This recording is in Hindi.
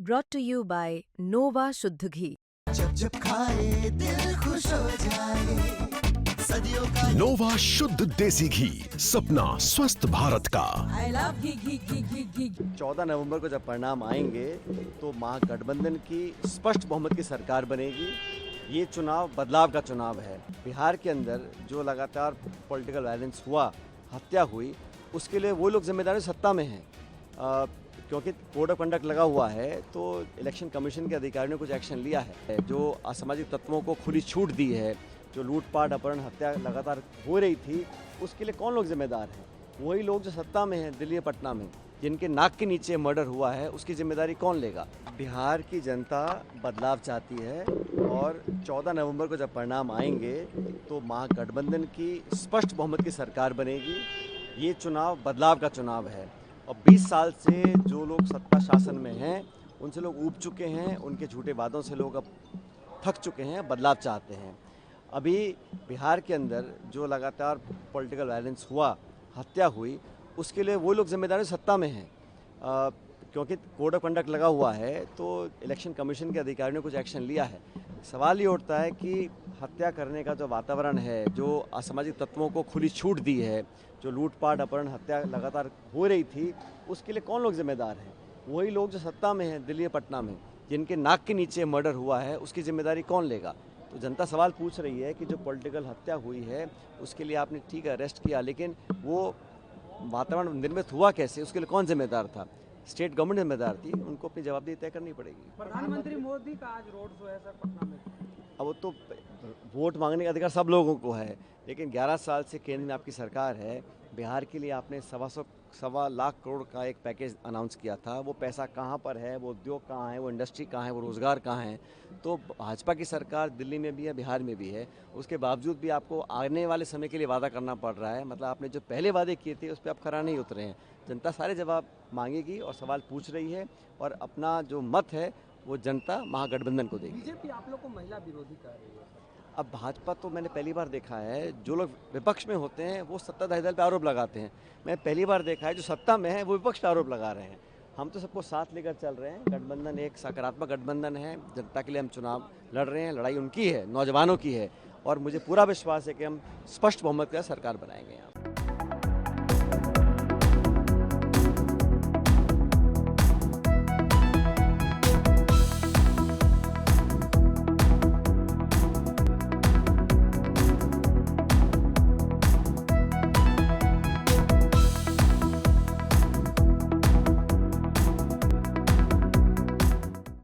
brought to you by Nova शुद्ध घी। जब जब खाए दिल खुश हो जाए सदियों का नोवा शुद्ध देसी घी, सपना स्वस्थ भारत का। I love घी। 14 नवंबर को जब परिणाम आएंगे तो महागठबंधन की स्पष्ट बहुमत की सरकार बनेगी। ये चुनाव बदलाव का चुनाव है। बिहार के अंदर जो लगातार पॉलिटिकल वायलेंस हुआ, हत्या हुई, उसके लिए वो लोग जिम्मेदार सत्ता में हैं। क्योंकि कोड ऑफ कंडक्ट लगा हुआ है तो इलेक्शन कमीशन के अधिकारियों ने कुछ एक्शन लिया है। जो असामाजिक तत्वों को खुली छूट दी है, जो लूटपाट, अपहरण, हत्या लगातार हो रही थी, उसके लिए कौन लोग जिम्मेदार हैं? वही लोग जो सत्ता में हैं, दिल्ली, पटना में, जिनके नाक के नीचे मर्डर हुआ है, उसकी जिम्मेदारी कौन लेगा? बिहार की जनता बदलाव चाहती है और 14 नवंबर को जब परिणाम आएंगे तो महागठबंधन की स्पष्ट बहुमत की सरकार बनेगी। ये चुनाव बदलाव का चुनाव है और 20 साल से जो लोग सत्ता शासन में हैं, उनसे लोग ऊब चुके हैं, उनके झूठे वादों से लोग अब थक चुके हैं, बदलाव चाहते हैं। अभी बिहार के अंदर जो लगातार पॉलिटिकल वायलेंस हुआ, हत्या हुई, उसके लिए वो लोग जिम्मेदार सत्ता में हैं। क्योंकि कोड ऑफ कंडक्ट लगा हुआ है तो इलेक्शन कमीशन के अधिकारियों ने कुछ एक्शन लिया है। सवाल ये उठता है कि हत्या करने का जो वातावरण है, जो असामाजिक तत्वों को खुली छूट दी है, जो लूटपाट, अपहरण, हत्या लगातार हो रही थी, उसके लिए कौन लोग जिम्मेदार हैं? वही लोग जो सत्ता में हैं, दिल्ली, पटना में, जिनके नाक के नीचे मर्डर हुआ है, उसकी जिम्मेदारी कौन लेगा? तो जनता सवाल पूछ रही है कि जो पॉलिटिकल हत्या हुई है उसके लिए आपने ठीक है अरेस्ट किया, लेकिन वो वातावरण निर्मित हुआ कैसे, उसके लिए कौन जिम्मेदार था? स्टेट गवर्नमेंट जिम्मेदार थी, उनको अपनी जवाबदेही तय करनी पड़ेगी। प्रधानमंत्री मोदी का आज रोड शो है सर पटना में। अब वो तो वोट मांगने का अधिकार सब लोगों को है, लेकिन 11 साल से केंद्र में आपकी सरकार है। बिहार के लिए आपने सवा लाख करोड़ का एक पैकेज अनाउंस किया था। वो पैसा कहाँ पर है? वो उद्योग कहाँ है? वो इंडस्ट्री कहाँ है? वो रोज़गार कहाँ है? तो भाजपा की सरकार दिल्ली में भी है, बिहार में भी है, उसके बावजूद भी आपको आने वाले समय के लिए वादा करना पड़ रहा है। मतलब आपने जो पहले वादे किए थे उस पर आप खरा नहीं उतरे हैं। जनता सारे जवाब मांगेगी और सवाल पूछ रही है और अपना जो मत है वो जनता महागठबंधन को देगी। बीजेपी आप लोग को महिला विरोधी कह रही है। अब भाजपा तो मैंने पहली बार देखा है, जो लोग विपक्ष में होते हैं वो सत्ताधारी दल पे आरोप लगाते हैं। मैं पहली बार देखा है जो सत्ता में है वो विपक्ष पे आरोप लगा रहे हैं। हम तो सबको साथ लेकर चल रहे हैं। गठबंधन एक सकारात्मक गठबंधन है। जनता के लिए हम चुनाव लड़ रहे हैं। लड़ाई उनकी है, नौजवानों की है और मुझे पूरा विश्वास है कि हम स्पष्ट बहुमत के साथ सरकार बनाएंगे यहाँ।